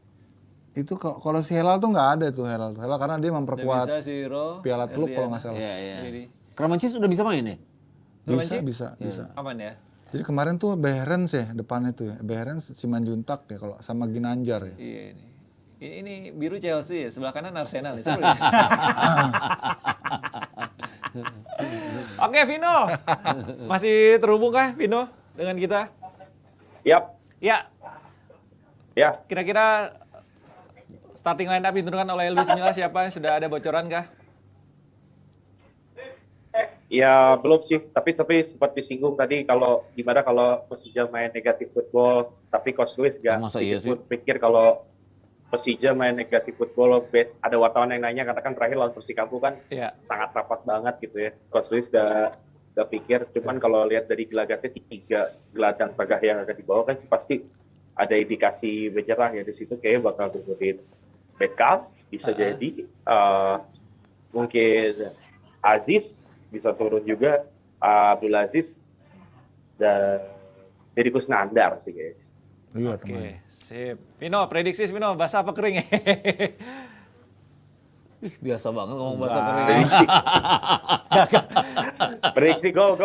itu kalau si Helal tuh nggak ada tuh Helal karena dia memperkuat Bisa Siro. Piala Teluk kalau nggak salah. Iya. Ini. Kramancis udah bisa main ya? Bisa. Aman ya. Jadi kemarin tuh Behrens ya depannya tuh ya. Behrens Simanjuntak ya kalau sama Ginanjar ya. Iya ini. Ini biru Chelsea ya, sebelah kanan Arsenal ya. Seru ya? Oke, Vino. Masih terhubung kah Vino dengan kita? Yap, Ya, ya. kira-kira starting line up diturunkan oleh Luis Milla siapa? Sudah ada bocoran kah? Ya belum sih, tapi sempat disinggung tadi kalau gimana kalau Persija main negatif football, tapi Coach Luis gak Masa iya sih? pikir kalau Persija main negatif football best. Ada wartawan yang nanya, katakan terakhir lawan Persikabo kan Iya. sangat rapat banget gitu ya. Coach Luis gak pikir, cuman kalau lihat dari gelagatnya 3 gelandang tengah yang akan dibawa kan sih pasti ada indikasi menyerang ya di situ, kayaknya bakal turunin Beckham, bisa jadi mungkin Aziz bisa turun juga, Abdul Aziz dan Deddy Kusnandar sih kayaknya. Iya, teman. Oke, sip. Vino, prediksi Vino, basah apa kering? Biasa banget ngomong bahasa kering. Prediksi go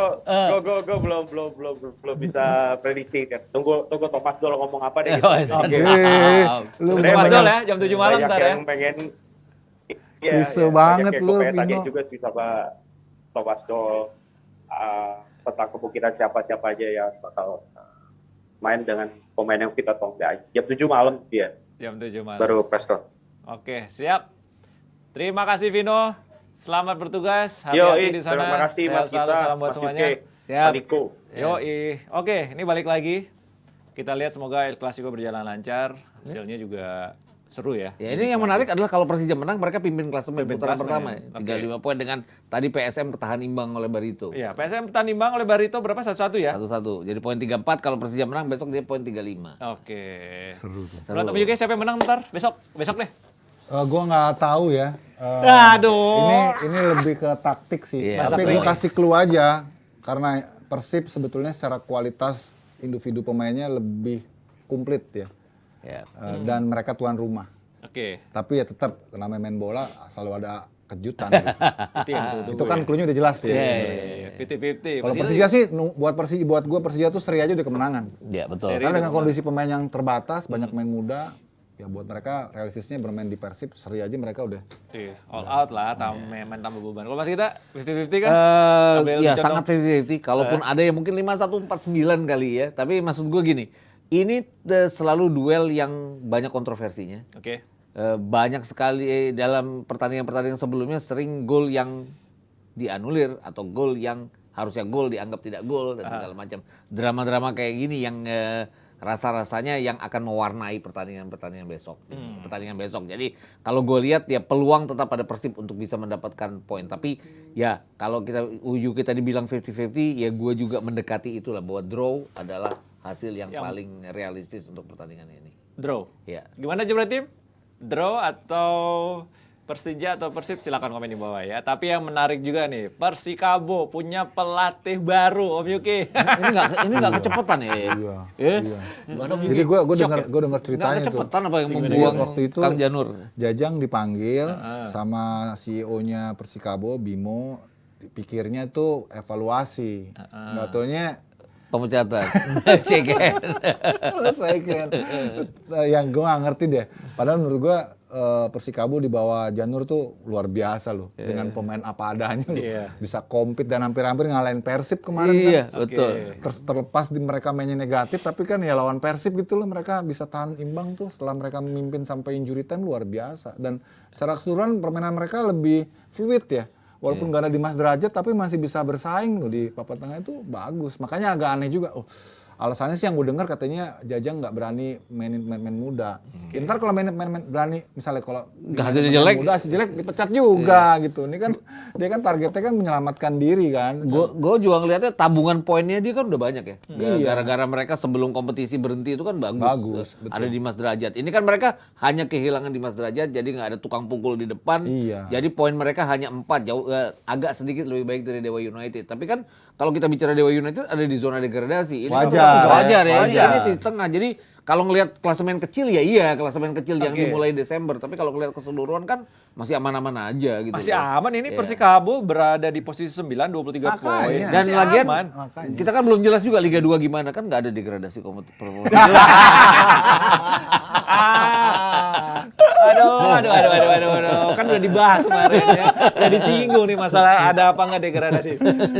belum bisa prediksi kan. Tunggu Thomas Doll ngomong apa deh. Gitu. Lu Mas Dol ya, jam 7 malam Banyak ntar ya. yang pengen Klise banyak banget yang lu, gue pengen tanya Vino. juga sih sama Thomas Doll tentang kemungkinan siapa-siapa aja yang bakal main dengan pemain yang fit atau enggak. Jam 7 malam dia Jam 7 malam. baru press con. Oke, siap. Terima kasih Vino. Selamat bertugas. Yoi, Hati-hati di sana. terima kasih Sehat Mas selalu, Gita, salam buat Mas semuanya. Yuki, Siap. Mas Niko. Yoi. Oke, ini balik lagi. Kita lihat semoga El Clasico berjalan lancar. Hasilnya juga Seru ya. Ya ini yang menarik adalah kalau Persija menang mereka pimpin klasemen Pimpin putaran klasemen pertama ya. ya. 35 poin dengan tadi PSM ketahan imbang oleh Barito. Iya, PSM bertahan imbang oleh Barito berapa? 1-1 ya? 1-1. Jadi poin 34 kalau Persija menang besok dia poin 35. Oke. Seru tuh. Berantem juga siapa yang menang ntar? Besok deh. Gua nggak tahu ya. Aduh. Ini lebih ke taktik sih. Iya, Tapi taktik. gue kasih clue aja karena Persib sebetulnya secara kualitas individu pemainnya lebih komplit ya. Ya. Dan mereka tuan rumah. Oke. Tapi ya tetap namanya main bola selalu ada kejutan gitu. Itu yang tunggu-tunggu Itu kan ya. clue-nya udah jelas ya. Iya, 50-50. Kalau Persija sih buat gue Persija tuh seri aja udah kemenangan. Ya, betul. Seri. Karena dengan kondisi pemain yang terbatas, banyak pemain muda, ya buat mereka realistisnya bermain di Persib seri aja mereka udah. Iya, all out lah, main tambah beban. Kalau Mas kita 50-50 kan? Ambil Ya contoh. sangat 50-50. Kalaupun ada yang mungkin 51-49 kali ya. Tapi maksud gue gini, ini selalu duel yang banyak kontroversinya. Oke. Banyak sekali dalam pertandingan-pertandingan sebelumnya sering gol yang dianulir atau gol yang harusnya gol dianggap tidak gol dan segala macam. Drama-drama kayak gini yang rasa-rasanya yang akan mewarnai pertandingan-pertandingan besok. Pertandingan besok. Jadi kalau gue lihat ya peluang tetap ada Persib untuk bisa mendapatkan poin. Tapi ya kalau kita dibilang 50-50 ya gue juga mendekati itulah bahwa draw adalah hasil yang paling realistis untuk pertandingan ini. Draw. Ya. Gimana Jebret Tim? Draw atau Persija atau Persib silakan komen di bawah ya. Tapi yang menarik juga nih, Persikabo punya pelatih baru Om Yuki. Ini nggak kecepatan ya? Iya. Jadi gue dengar Nggak ceritanya tuh. kecepatan apa yang Jadi membuang waktu itu Kang Janur? Jajang dipanggil sama CEO-nya Persikabo, Bimo, pikirnya tuh evaluasi. Nggak taunya Pemecatan. Shake hand. saya kan yang gue nggak ngerti deh. Padahal menurut gue Persikabo di bawah Janur tuh luar biasa loh. Dengan pemain apa adanya loh. Iya. Bisa compete dan hampir-hampir ngalahin Persib kemarin Iya, kan. betul. Terlepas di mereka mainnya negatif, tapi kan ya lawan Persib gitu loh, mereka bisa tahan imbang tuh setelah mereka memimpin sampai injury time luar biasa. Dan secara keseluruhan permainan mereka lebih fluid ya. Walaupun nggak ada Dimas Derajat, tapi masih bisa bersaing loh di papan tengah itu bagus. Makanya agak aneh juga. Oh, alasannya sih yang gue dengar katanya Jajang nggak berani mainin pemain muda. Ntar kalau main berani, misalnya kalau Hasilnya pemain jelek. muda hasil jelek dipecat juga gitu. Ini kan dia kan targetnya kan menyelamatkan diri kan. Gue juga ngeliatnya tabungan poinnya dia kan udah banyak ya. Iya. Gara-gara mereka sebelum kompetisi berhenti itu kan bagus. Bagus, betul. Ada Dimas Derajat. Ini kan mereka hanya kehilangan Dimas Derajat, jadi nggak ada tukang pukul di depan. Iya. Jadi poin mereka hanya 4, jauh agak sedikit lebih baik dari Dewa United. Tapi kan kalau kita bicara Dewa United ada di zona degradasi. Ini Wajar, wajar ya. wajar. Ini di tengah. Jadi kalau ngelihat klasemen kecil ya iya, klasemen kecil yang dimulai Desember. Tapi kalau ngelihat keseluruhan kan masih aman-aman aja gitu. Masih loh. aman ini Persikabo berada di posisi 9, 23 poin. Makanya. Dan Masih lagian aman. Makanya. kita kan belum jelas juga Liga 2 gimana, kan nggak ada degradasi promosi. Aduh. Kan udah dibahas kemarin ya. Udah disinggung nih masalah ada apa nggak degradasi.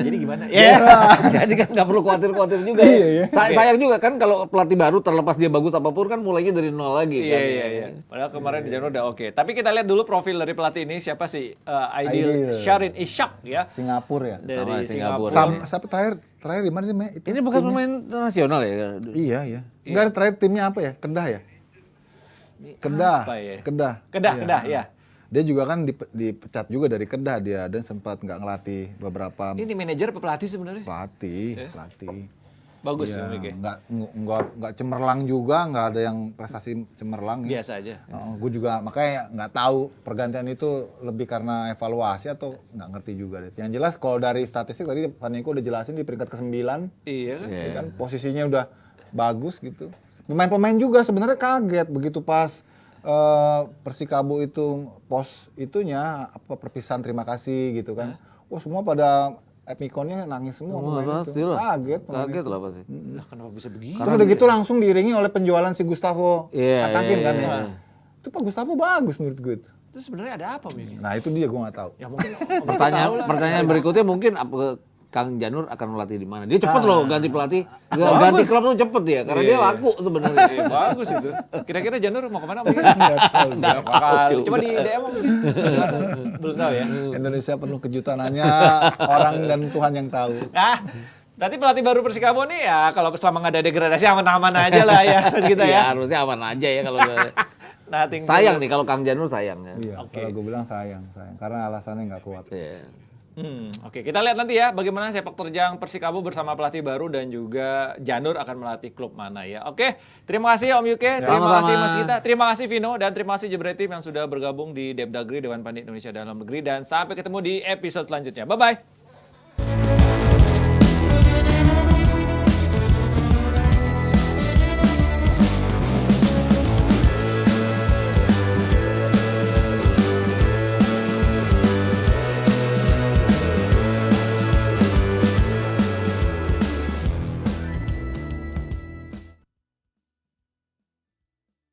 Jadi gimana? Ya. Jadi kan nggak perlu khawatir-khawatir juga. Iya. Sayang juga kan kalau pelatih baru terlepas dia bagus apapun kan mulainya dari nol lagi kan. Iya. Padahal kemarin di Januari udah oke. Tapi kita lihat dulu profil dari pelatih ini siapa sih? Aidil Aidil. Syarin Ishak ya. Singapura ya. Dari Singapura. Singapura. Sampai terakhir di mana sih, Me? Itu Ini bekas timnya? pemain nasional ya. Iya. Enggak ada terakhir timnya apa ya? Kedah ya? Kedah. Apa ya? Kedah. Kedah ya. Dia juga kan dipecat juga dari Kedah dia dan sempat nggak ngelatih beberapa Ini manajer apa pelatih sebenarnya? pelatih. Bagus Iya, ya Miki. nggak cemerlang juga, nggak ada yang prestasi cemerlang. Ya. Biasa aja. Gue juga makanya nggak tahu pergantian itu lebih karena evaluasi atau nggak ngerti juga deh. Yang jelas kalau dari statistik tadi Paniko udah jelasin di peringkat ke-9, Iya kan? ya kan posisinya udah bagus gitu. Pemain-pemain juga sebenarnya kaget begitu pas Persikabo itu pos itunya apa perpisahan terima kasih gitu kan. Wah semua pada Epikonnya nangis semua pemain itu. Kaget pemain Kaget itu. lah pasti. Lah kenapa bisa begitu? Terus udah gitu langsung diiringi oleh penjualan si Gustavo Iya, Atakin iya, kan iya. ya. Itu Pak Gustavo bagus menurut gue itu. Itu sebenarnya ada apa Miki? Nah itu dia gue nggak tahu. Ya mungkin Pertanyaan berikutnya mungkin Kang Janur akan melatih di mana? Dia cepet loh ganti pelatih, ganti klub tuh cepet ya, karena dia laku sebenarnya. Iya, bagus itu. Kira-kira Janur mau kemana mungkin? Nggak tahu. Nggak bakal. Coba di DM mungkin. Belum tahu ya. Indonesia penuh kejutan hanya orang dan Tuhan yang tahu. Nah, berarti pelatih baru Persikabo nih ya kalau selama nggak ada degradasi aman-aman aja lah ya Mas kita Iya, ya. harusnya aman aja ya kalau Nothing Sayang tulus. nih kalau Kang Janur sayang ya. Iya, kalau gue bilang sayang, karena alasannya nggak kuat. Iya. Oke, kita lihat nanti ya bagaimana sepak terjang Persikabo bersama pelatih baru dan juga Janur akan melatih klub mana ya. Oke, terima kasih Om Yuke, terima Sama-sama. kasih Mas Gita, terima kasih Vino, dan terima kasih Jebretim yang sudah bergabung di Depdagri Dewan Pandit Indonesia Dalam Negeri, dan sampai ketemu di episode selanjutnya. Bye-bye.